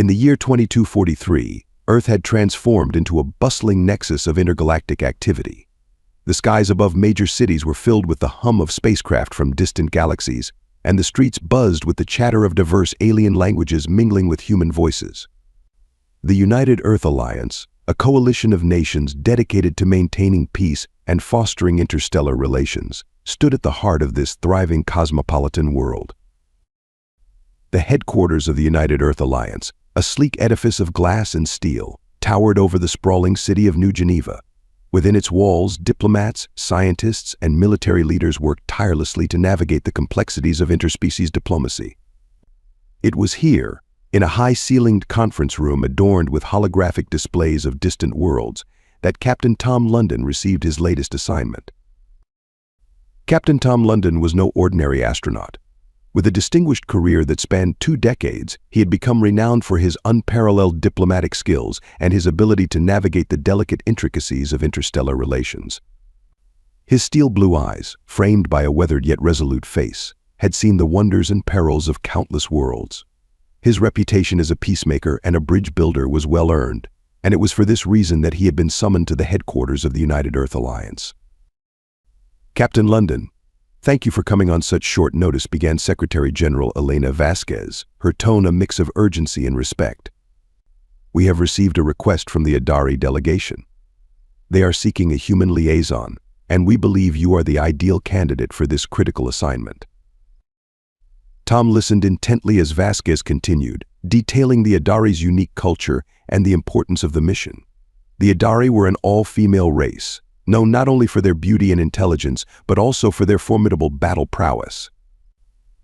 In the year 2243, Earth had transformed into a bustling nexus of intergalactic activity. The skies above major cities were filled with the hum of spacecraft from distant galaxies, and the streets buzzed with the chatter of diverse alien languages mingling with human voices. The United Earth Alliance, a coalition of nations dedicated to maintaining peace and fostering interstellar relations, stood at the heart of this thriving cosmopolitan world. The headquarters of the United Earth Alliance, a sleek edifice of glass and steel, towered over the sprawling city of New Geneva. Within its walls, diplomats, scientists, and military leaders worked tirelessly to navigate the complexities of interspecies diplomacy. It was here, in a high-ceilinged conference room adorned with holographic displays of distant worlds, that Captain Tom London received his latest assignment. Captain Tom London was no ordinary astronaut. With a distinguished career that spanned 2 decades, he had become renowned for his unparalleled diplomatic skills and his ability to navigate the delicate intricacies of interstellar relations. His steel-blue eyes, framed by a weathered yet resolute face, had seen the wonders and perils of countless worlds. His reputation as a peacemaker and a bridge builder was well earned, and it was for this reason that he had been summoned to the headquarters of the United Earth Alliance. "Captain London, thank you for coming on such short notice," began Secretary General Elena Vasquez, her tone a mix of urgency and respect. "We have received a request from the Adari delegation. They are seeking a human liaison, and we believe you are the ideal candidate for this critical assignment." Tom listened intently as Vasquez continued, detailing the Adari's unique culture and the importance of the mission. The Adari were an all-female race, known not only for their beauty and intelligence, but also for their formidable battle prowess.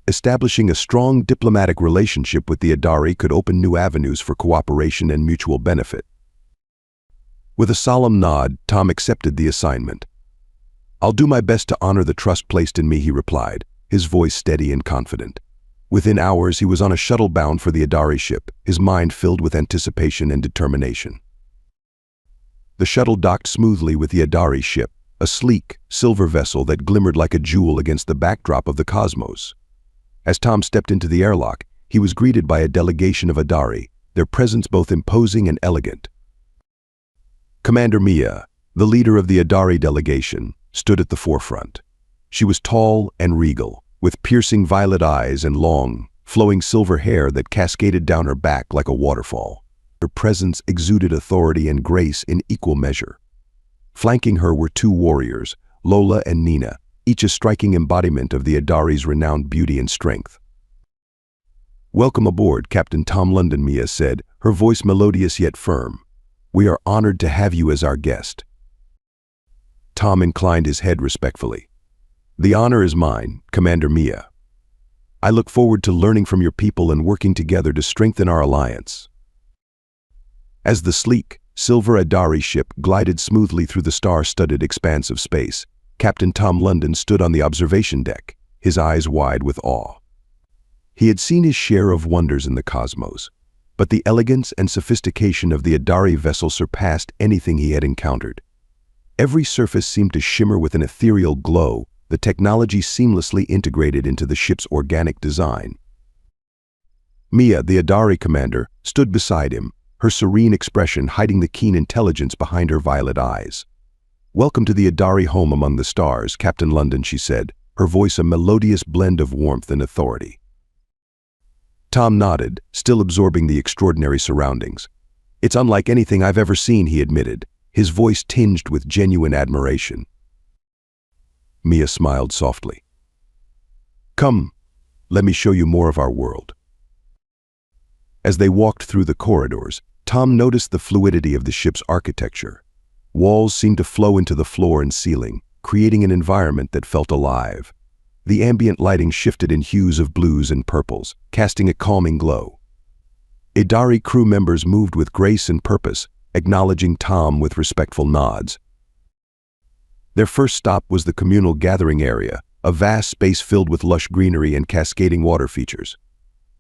Establishing a strong diplomatic relationship with the Adari could open new avenues for cooperation and mutual benefit. With a solemn nod, Tom accepted the assignment. "I'll do my best to honor the trust placed in me," he replied, his voice steady and confident. Within hours, he was on a shuttle bound for the Adari ship, his mind filled with anticipation and determination. The shuttle docked smoothly with the Adari ship, a sleek, silver vessel that glimmered like a jewel against the backdrop of the cosmos. As Tom stepped into the airlock, he was greeted by a delegation of Adari, their presence both imposing and elegant. Commander Mia, the leader of the Adari delegation, stood at the forefront. She was tall and regal, with piercing violet eyes and long, flowing silver hair that cascaded down her back like a waterfall. Her presence exuded authority and grace in equal measure. Flanking her were 2 warriors, Lola and Nina, each a striking embodiment of the Adari's renowned beauty and strength. "Welcome aboard, Captain Tom London," Mia said, her voice melodious yet firm. "We are honored to have you as our guest." Tom inclined his head respectfully. "The honor is mine, Commander Mia. I look forward to learning from your people and working together to strengthen our alliance." As the sleek, silver Adari ship glided smoothly through the star-studded expanse of space, Captain Tom London stood on the observation deck, his eyes wide with awe. He had seen his share of wonders in the cosmos, but the elegance and sophistication of the Adari vessel surpassed anything he had encountered. Every surface seemed to shimmer with an ethereal glow, the technology seamlessly integrated into the ship's organic design. Mia, the Adari commander, stood beside him, her serene expression hiding the keen intelligence behind her violet eyes. "Welcome to the Adari home among the stars, Captain London," she said, her voice a melodious blend of warmth and authority. Tom nodded, still absorbing the extraordinary surroundings. "It's unlike anything I've ever seen," he admitted, his voice tinged with genuine admiration. Mia smiled softly. "Come, let me show you more of our world." As they walked through the corridors, Tom noticed the fluidity of the ship's architecture. Walls seemed to flow into the floor and ceiling, creating an environment that felt alive. The ambient lighting shifted in hues of blues and purples, casting a calming glow. Adari crew members moved with grace and purpose, acknowledging Tom with respectful nods. Their first stop was the communal gathering area, a vast space filled with lush greenery and cascading water features.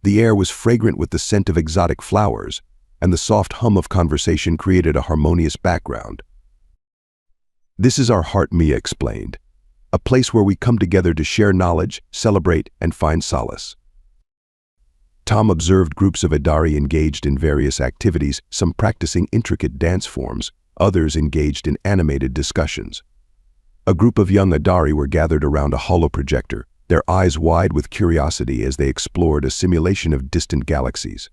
The air was fragrant with the scent of exotic flowers, and the soft hum of conversation created a harmonious background. "This is our heart," Mia explained, "a place where we come together to share knowledge, celebrate, and find solace." Tom observed groups of Adari engaged in various activities, some practicing intricate dance forms, others engaged in animated discussions. A group of young Adari were gathered around a holoprojector, their eyes wide with curiosity as they explored a simulation of distant galaxies.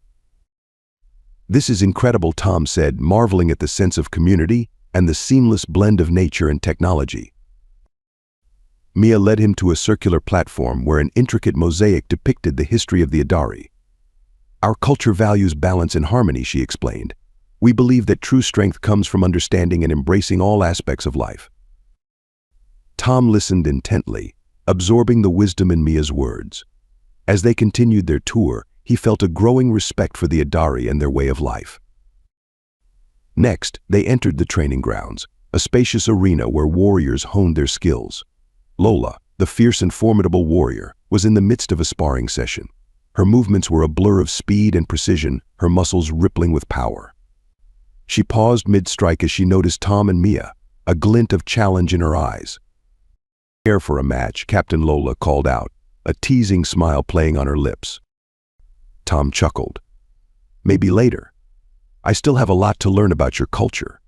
"This is incredible," Tom said, marveling at the sense of community and the seamless blend of nature and technology. Mia led him to a circular platform where an intricate mosaic depicted the history of the Adari. "Our culture values balance and harmony," she explained. "We believe that true strength comes from understanding and embracing all aspects of life." Tom listened intently, absorbing the wisdom in Mia's words. As they continued their tour, he felt a growing respect for the Adari and their way of life. Next, they entered the training grounds, a spacious arena where warriors honed their skills. Lola, the fierce and formidable warrior, was in the midst of a sparring session. Her movements were a blur of speed and precision, her muscles rippling with power. She paused mid-strike as she noticed Tom and Mia, a glint of challenge in her eyes. "Prepare for a match," Captain Lola called out, a teasing smile playing on her lips. Tom chuckled. "Maybe later. I still have a lot to learn about your culture."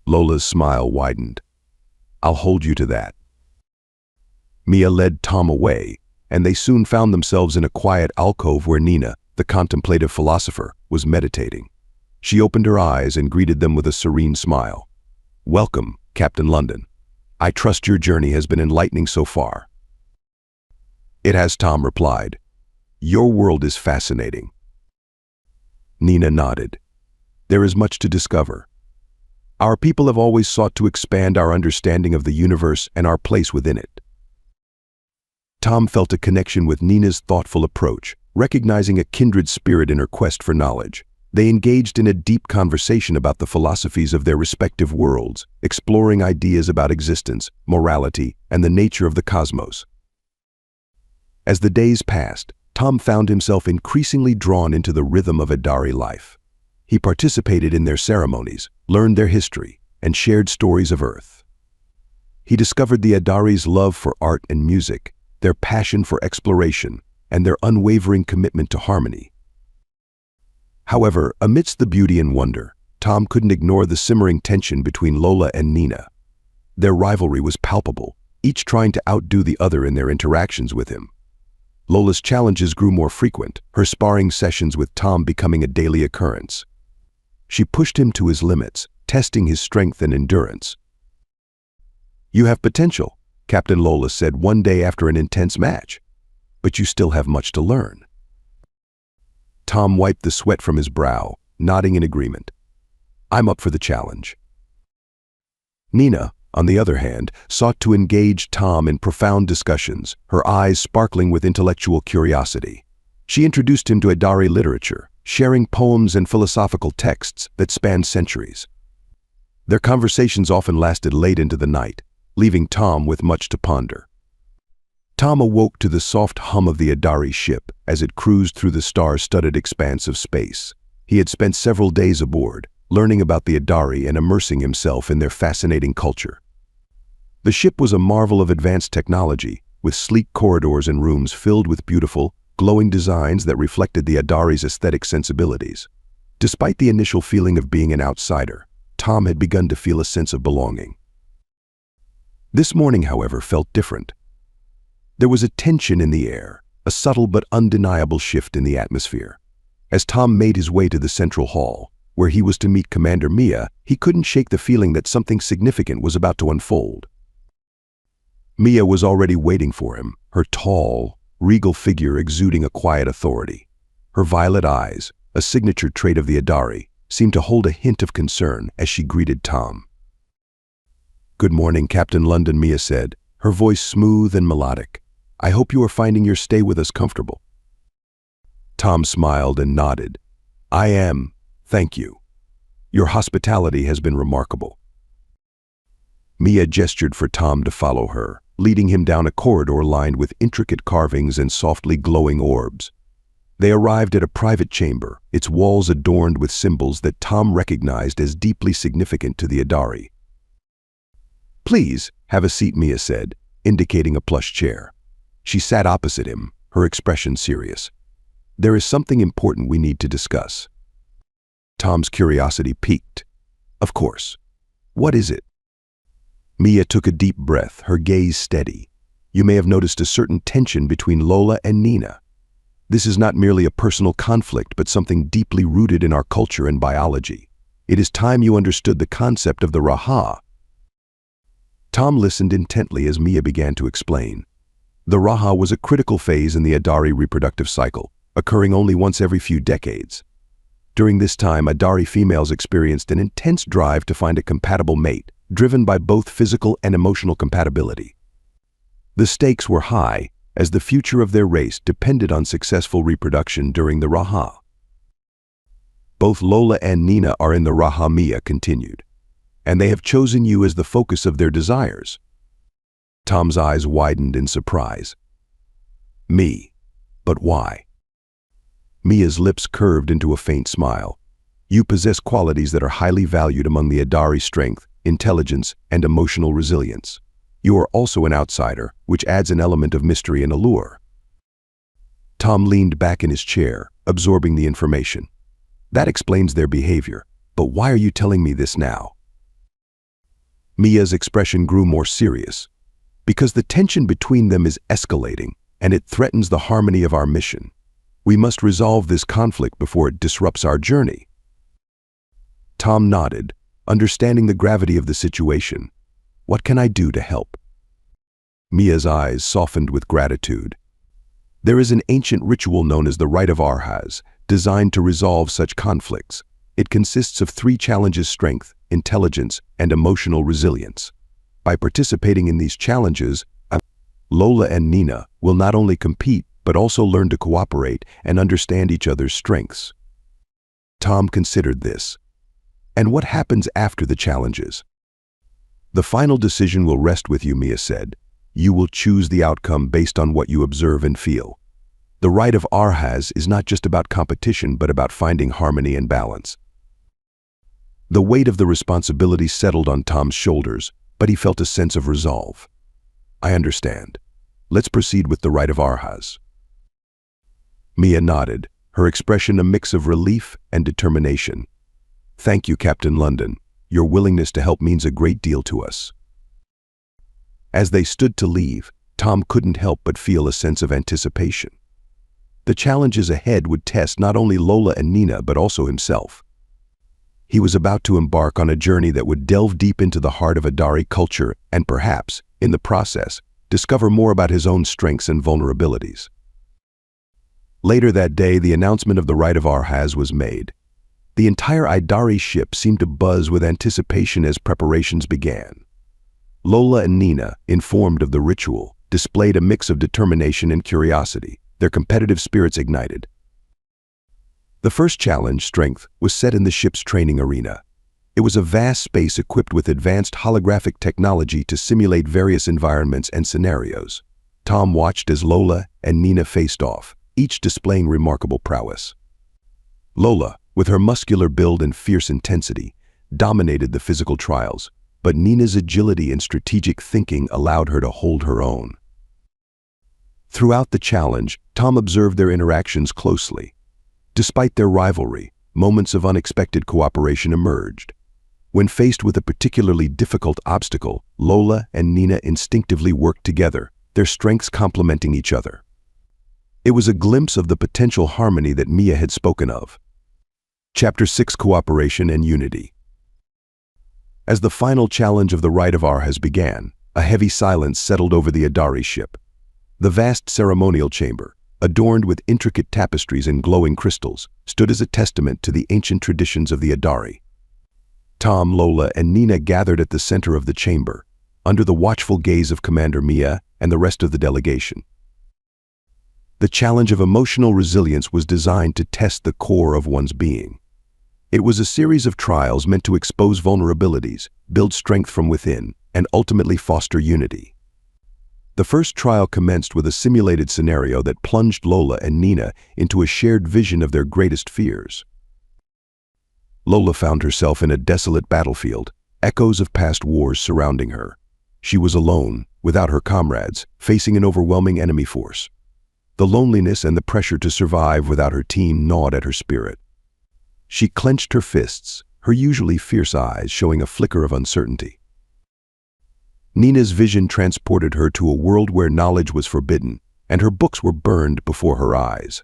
Lola's smile widened. "I'll hold you to that." Mia led Tom away, and they soon found themselves in a quiet alcove where Nina, the contemplative philosopher, was meditating. She opened her eyes and greeted them with a serene smile. "Welcome, Captain London. I trust your journey has been enlightening so far." "It has," Tom replied. "Your world is fascinating." Nina nodded. "There is much to discover. Our people have always sought to expand our understanding of the universe and our place within it." Tom felt a connection with Nina's thoughtful approach, recognizing a kindred spirit in her quest for knowledge. They engaged in a deep conversation about the philosophies of their respective worlds, exploring ideas about existence, morality, and the nature of the cosmos. As the days passed, Tom found himself increasingly drawn into the rhythm of Adari life. He participated in their ceremonies, learned their history, and shared stories of Earth. He discovered the Adari's love for art and music, their passion for exploration, and their unwavering commitment to harmony. However, amidst the beauty and wonder, Tom couldn't ignore the simmering tension between Lola and Nina. Their rivalry was palpable, each trying to outdo the other in their interactions with him. Lola's challenges grew more frequent, her sparring sessions with Tom becoming a daily occurrence. She pushed him to his limits, testing his strength and endurance. "You have potential," Captain Lola said one day after an intense match, "but you still have much to learn." Tom wiped the sweat from his brow, nodding in agreement. "I'm up for the challenge." Nina, on the other hand, sought to engage Tom in profound discussions, her eyes sparkling with intellectual curiosity. She introduced him to Adari literature, sharing poems and philosophical texts that spanned centuries. Their conversations often lasted late into the night, leaving Tom with much to ponder. Tom awoke to the soft hum of the Adari ship as it cruised through the star-studded expanse of space. He had spent several days aboard, learning about the Adari and immersing himself in their fascinating culture. The ship was a marvel of advanced technology, with sleek corridors and rooms filled with beautiful, glowing designs that reflected the Adari's aesthetic sensibilities. Despite the initial feeling of being an outsider, Tom had begun to feel a sense of belonging. This morning, however, felt different. There was a tension in the air, a subtle but undeniable shift in the atmosphere. As Tom made his way to the central hall, where he was to meet Commander Mia, he couldn't shake the feeling that something significant was about to unfold. Mia was already waiting for him, her tall, regal figure exuding a quiet authority. Her violet eyes, a signature trait of the Adari, seemed to hold a hint of concern as she greeted Tom. "Good morning, Captain London," Mia said, her voice smooth and melodic. "I hope you are finding your stay with us comfortable." Tom smiled and nodded. "I am, thank you. Your hospitality has been remarkable." Mia gestured for Tom to follow her, leading him down a corridor lined with intricate carvings and softly glowing orbs. They arrived at a private chamber, its walls adorned with symbols that Tom recognized as deeply significant to the Adari. "Please, have a seat," Mia said, indicating a plush chair. She sat opposite him, her expression serious. There is something important we need to discuss. Tom's curiosity piqued. Of course. What is it? Mia took a deep breath, her gaze steady. You may have noticed a certain tension between Lola and Nina. This is not merely a personal conflict, but something deeply rooted in our culture and biology. It is time you understood the concept of the Raha. Tom listened intently as Mia began to explain. The Raha was a critical phase in the Adari reproductive cycle, occurring only once every few decades. During this time, Adari females experienced an intense drive to find a compatible mate, driven by both physical and emotional compatibility. The stakes were high, as the future of their race depended on successful reproduction during the Raha. Both Lola and Nina are in the Raha, Mia continued, and they have chosen you as the focus of their desires. Tom's eyes widened in surprise. Me? But why? Mia's lips curved into a faint smile. You possess qualities that are highly valued among the Adari: strength, intelligence, and emotional resilience. You are also an outsider, which adds an element of mystery and allure. Tom leaned back in his chair, absorbing the information. That explains their behavior, but why are you telling me this now? Mia's expression grew more serious. Because the tension between them is escalating, and it threatens the harmony of our mission. We must resolve this conflict before it disrupts our journey. Tom nodded, understanding the gravity of the situation. What can I do to help? Mia's eyes softened with gratitude. There is an ancient ritual known as the Rite of Arhaz, designed to resolve such conflicts. It consists of 3 challenges: strength, intelligence, and emotional resilience. By participating in these challenges, Lola and Nina will not only compete, but also learn to cooperate and understand each other's strengths. Tom considered this. And what happens after the challenges? The final decision will rest with you, Mia said. You will choose the outcome based on what you observe and feel. The Rite of Arhaz is not just about competition, but about finding harmony and balance. The weight of the responsibility settled on Tom's shoulders, but he felt a sense of resolve. I understand. Let's proceed with the Rite of Arhaz. Mia nodded, her expression a mix of relief and determination. Thank you, Captain London. Your willingness to help means a great deal to us. As they stood to leave, Tom couldn't help but feel a sense of anticipation. The challenges ahead would test not only Lola and Nina, but also himself. He was about to embark on a journey that would delve deep into the heart of Adari culture and perhaps, in the process, discover more about his own strengths and vulnerabilities. Later that day, the announcement of the Rite of Arhaz was made. The entire Adari ship seemed to buzz with anticipation as preparations began. Lola and Nina, informed of the ritual, displayed a mix of determination and curiosity, their competitive spirits ignited. The first challenge, strength, was set in the ship's training arena. It was a vast space equipped with advanced holographic technology to simulate various environments and scenarios. Tom watched as Lola and Nina faced off, each displaying remarkable prowess. Lola, with her muscular build and fierce intensity, dominated the physical trials, but Nina's agility and strategic thinking allowed her to hold her own. Throughout the challenge, Tom observed their interactions closely. Despite their rivalry, moments of unexpected cooperation emerged. When faced with a particularly difficult obstacle, Lola and Nina instinctively worked together, their strengths complementing each other. It was a glimpse of the potential harmony that Mia had spoken of. Chapter 6: Cooperation and Unity. As the final challenge of the Rite of Arhaz began, a heavy silence settled over the Adari ship. The vast ceremonial chamber, adorned with intricate tapestries and glowing crystals, stood as a testament to the ancient traditions of the Adari. Tom, Lola, and Nina gathered at the center of the chamber, under the watchful gaze of Commander Mia and the rest of the delegation. The challenge of emotional resilience was designed to test the core of one's being. It was a series of trials meant to expose vulnerabilities, build strength from within, and ultimately foster unity. The first trial commenced with a simulated scenario that plunged Lola and Nina into a shared vision of their greatest fears. Lola found herself in a desolate battlefield, echoes of past wars surrounding her. She was alone, without her comrades, facing an overwhelming enemy force. The loneliness and the pressure to survive without her team gnawed at her spirit. She clenched her fists, her usually fierce eyes showing a flicker of uncertainty. Nina's vision transported her to a world where knowledge was forbidden, and her books were burned before her eyes.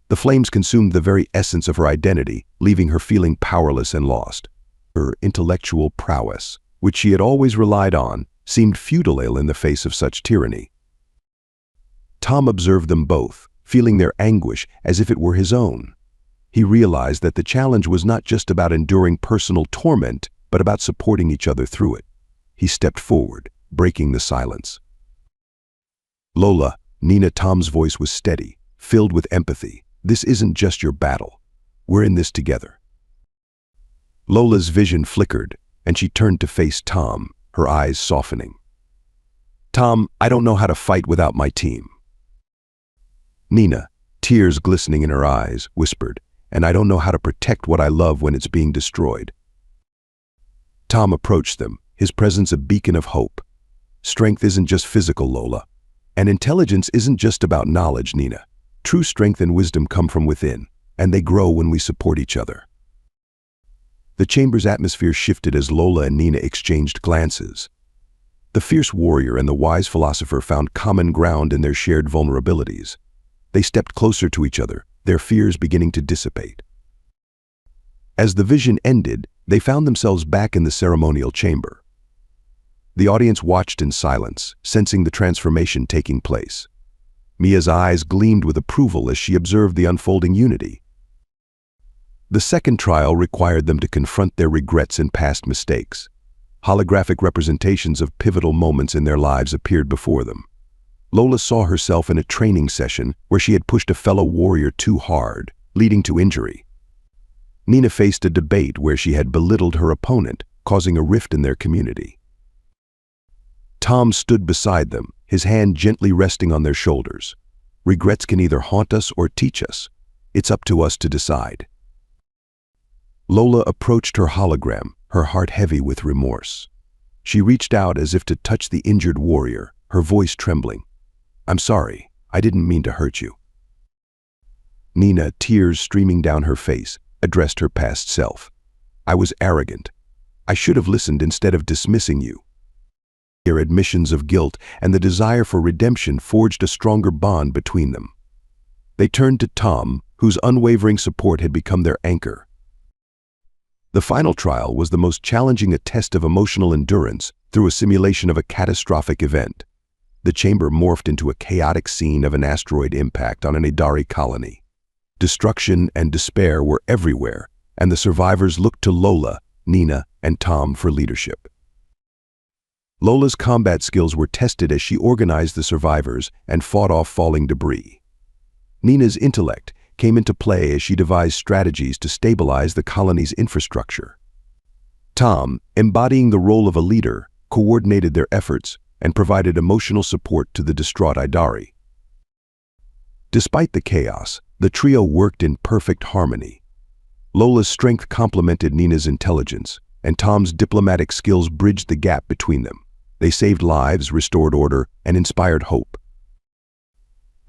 The flames consumed the very essence of her identity, leaving her feeling powerless and lost. Her intellectual prowess, which she had always relied on, seemed futile in the face of such tyranny. Tom observed them both, feeling their anguish as if it were his own. He realized that the challenge was not just about enduring personal torment, but about supporting each other through it. He stepped forward, breaking the silence. "Lola," Tom's voice was steady, filled with empathy. "This isn't just your battle. We're in this together." Lola's vision flickered, and she turned to face Tom, her eyes softening. "Tom, I don't know how to fight without my team." Nina, tears glistening in her eyes, whispered, "And I don't know how to protect what I love when it's being destroyed." Tom approached them, his presence a beacon of hope. "Strength isn't just physical, Lola. And intelligence isn't just about knowledge, Nina. True strength and wisdom come from within, and they grow when we support each other." The chamber's atmosphere shifted as Lola and Nina exchanged glances. The fierce warrior and the wise philosopher found common ground in their shared vulnerabilities. They stepped closer to each other, their fears beginning to dissipate. As the vision ended, they found themselves back in the ceremonial chamber. The audience watched in silence, sensing the transformation taking place. Mia's eyes gleamed with approval as she observed the unfolding unity. The second trial required them to confront their regrets and past mistakes. Holographic representations of pivotal moments in their lives appeared before them. Lola saw herself in a training session where she had pushed a fellow warrior too hard, leading to injury. Nina faced a debate where she had belittled her opponent, causing a rift in their community. Tom stood beside them, his hand gently resting on their shoulders. "Regrets can either haunt us or teach us. It's up to us to decide." Lola approached her hologram, her heart heavy with remorse. She reached out as if to touch the injured warrior, her voice trembling. "I'm sorry, I didn't mean to hurt you." Nina, tears streaming down her face, addressed her past self. "I was arrogant. I should have listened instead of dismissing you." Their admissions of guilt and the desire for redemption forged a stronger bond between them. They turned to Tom, whose unwavering support had become their anchor. The final trial was the most challenging a test of emotional endurance through a simulation of a catastrophic event. The chamber morphed into a chaotic scene of an asteroid impact on an Idari colony. Destruction and despair were everywhere, and the survivors looked to Lola, Nina, and Tom for leadership. Lola's combat skills were tested as she organized the survivors and fought off falling debris. Nina's intellect came into play as she devised strategies to stabilize the colony's infrastructure. Tom, embodying the role of a leader, coordinated their efforts and provided emotional support to the distraught Idari. Despite the chaos, the trio worked in perfect harmony. Lola's strength complemented Nina's intelligence, and Tom's diplomatic skills bridged the gap between them. They saved lives, restored order, and inspired hope.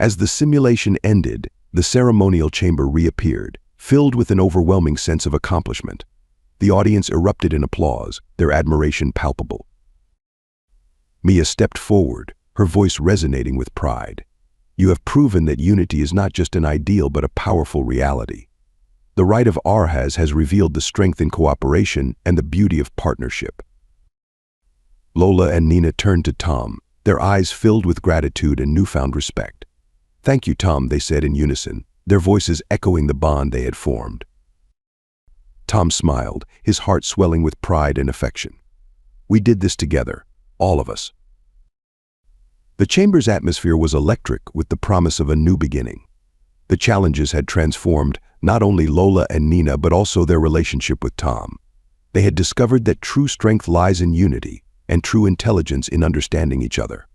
As the simulation ended, the ceremonial chamber reappeared, filled with an overwhelming sense of accomplishment. The audience erupted in applause, their admiration palpable. Mia stepped forward, her voice resonating with pride. "You have proven that unity is not just an ideal but a powerful reality. The rite of Arhaz has revealed the strength in cooperation and the beauty of partnership." Lola and Nina turned to Tom, their eyes filled with gratitude and newfound respect. "Thank you, Tom," they said in unison, their voices echoing the bond they had formed. Tom smiled, his heart swelling with pride and affection. "We did this together, all of us." The chamber's atmosphere was electric with the promise of a new beginning. The challenges had transformed not only Lola and Nina but also their relationship with Tom. They had discovered that true strength lies in unity and true intelligence in understanding each other.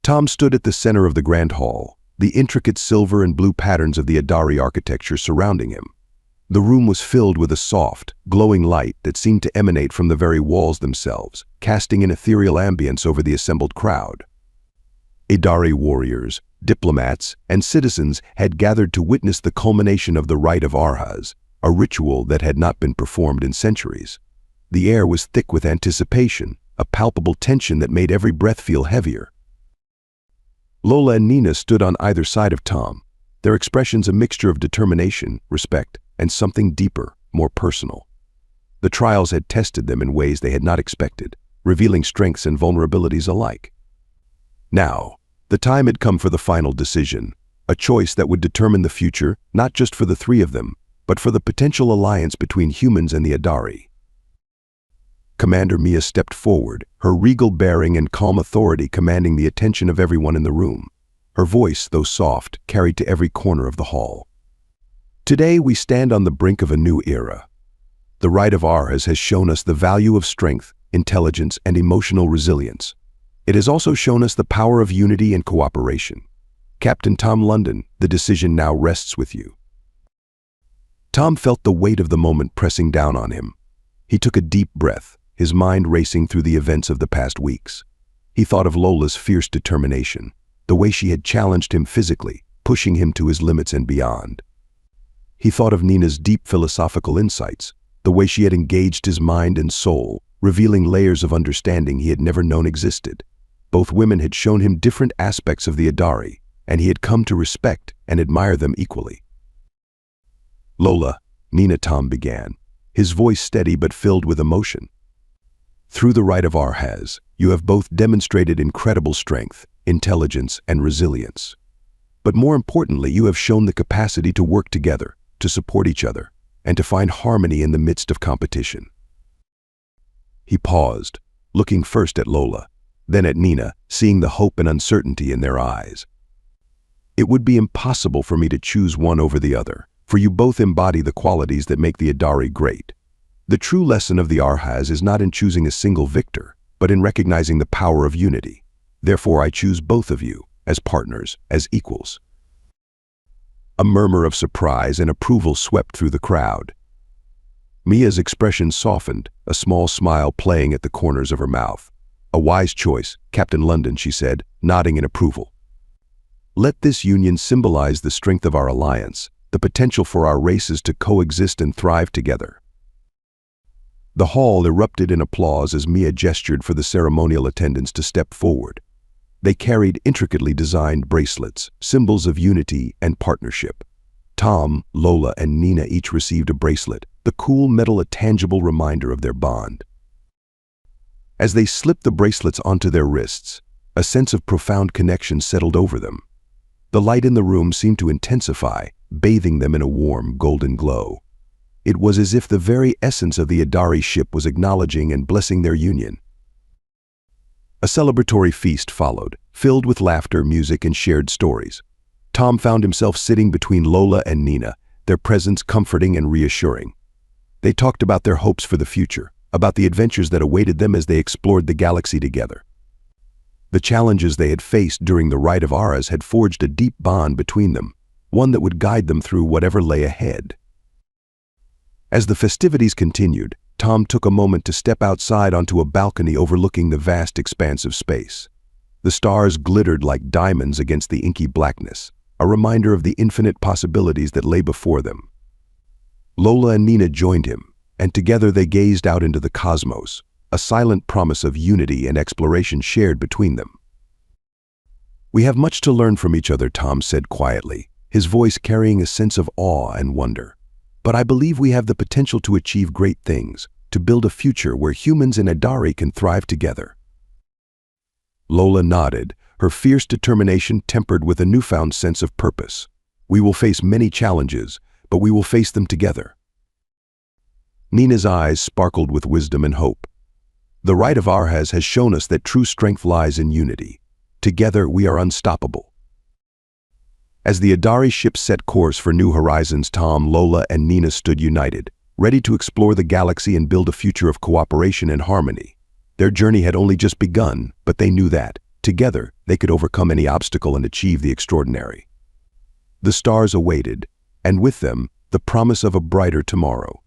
Tom stood at the center of the grand hall, the intricate silver and blue patterns of the Idari architecture surrounding him. The room was filled with a soft, glowing light that seemed to emanate from the very walls themselves, casting an ethereal ambience over the assembled crowd. Idari warriors, diplomats, and citizens had gathered to witness the culmination of the Rite of Arhas, a ritual that had not been performed in centuries. The air was thick with anticipation, a palpable tension that made every breath feel heavier. Lola and Nina stood on either side of Tom, their expressions a mixture of determination, respect, and something deeper, more personal. The trials had tested them in ways they had not expected, revealing strengths and vulnerabilities alike. Now, the time had come for the final decision, a choice that would determine the future not just for the three of them, but for the potential alliance between humans and the Adari. Commander Mia stepped forward, her regal bearing and calm authority commanding the attention of everyone in the room. Her voice, though soft, carried to every corner of the hall. Today we stand on the brink of a new era. The Rite of Arhas has shown us the value of strength, intelligence, and emotional resilience. It has also shown us the power of unity and cooperation. Captain Tom London, the decision now rests with you. Tom felt the weight of the moment pressing down on him. He took a deep breath, his mind racing through the events of the past weeks. He thought of Lola's fierce determination, the way she had challenged him physically, pushing him to his limits and beyond. He thought of Nina's deep philosophical insights, the way she had engaged his mind and soul, revealing layers of understanding he had never known existed. Both women had shown him different aspects of the Adari, and he had come to respect and admire them equally. Lola, Nina, Tom began, his voice steady but filled with emotion. Through the Rite of Arhas, you have both demonstrated incredible strength, intelligence, and resilience. But more importantly, you have shown the capacity to work together, to support each other, and to find harmony in the midst of competition. He paused, looking first at Lola, then at Nina, seeing the hope and uncertainty in their eyes. It would be impossible for me to choose one over the other, for you both embody the qualities that make the Adari great. The true lesson of the Arhas is not in choosing a single victor, but in recognizing the power of unity. Therefore, I choose both of you, as partners, as equals. A murmur of surprise and approval swept through the crowd. Mia's expression softened, a small smile playing at the corners of her mouth. A wise choice, Captain London, she said, nodding in approval. Let this union symbolize the strength of our alliance, the potential for our races to coexist and thrive together. The hall erupted in applause as Mia gestured for the ceremonial attendants to step forward. They carried intricately designed bracelets, symbols of unity and partnership. Tom, Lola, and Nina each received a bracelet, the cool metal a tangible reminder of their bond. As they slipped the bracelets onto their wrists, a sense of profound connection settled over them. The light in the room seemed to intensify, bathing them in a warm, golden glow. It was as if the very essence of the Adari ship was acknowledging and blessing their union. A celebratory feast followed, filled with laughter, music, and shared stories. Tom found himself sitting between Lola and Nina, their presence comforting and reassuring. They talked about their hopes for the future, about the adventures that awaited them as they explored the galaxy together. The challenges they had faced during the Rite of Arhas had forged a deep bond between them, one that would guide them through whatever lay ahead. As the festivities continued, Tom took a moment to step outside onto a balcony overlooking the vast expanse of space. The stars glittered like diamonds against the inky blackness, a reminder of the infinite possibilities that lay before them. Lola and Nina joined him, and together they gazed out into the cosmos, a silent promise of unity and exploration shared between them. "We have much to learn from each other," Tom said quietly, his voice carrying a sense of awe and wonder. "But I believe we have the potential to achieve great things, to build a future where humans and Adari can thrive together." Lola nodded, her fierce determination tempered with a newfound sense of purpose. "We will face many challenges, but we will face them together." Nina's eyes sparkled with wisdom and hope. "The Rite of Arhas has shown us that true strength lies in unity. Together we are unstoppable." As the Adari ship set course for new horizons, Tom, Lola, and Nina stood united, ready to explore the galaxy and build a future of cooperation and harmony. Their journey had only just begun, but they knew that, together, they could overcome any obstacle and achieve the extraordinary. The stars awaited, and with them, the promise of a brighter tomorrow.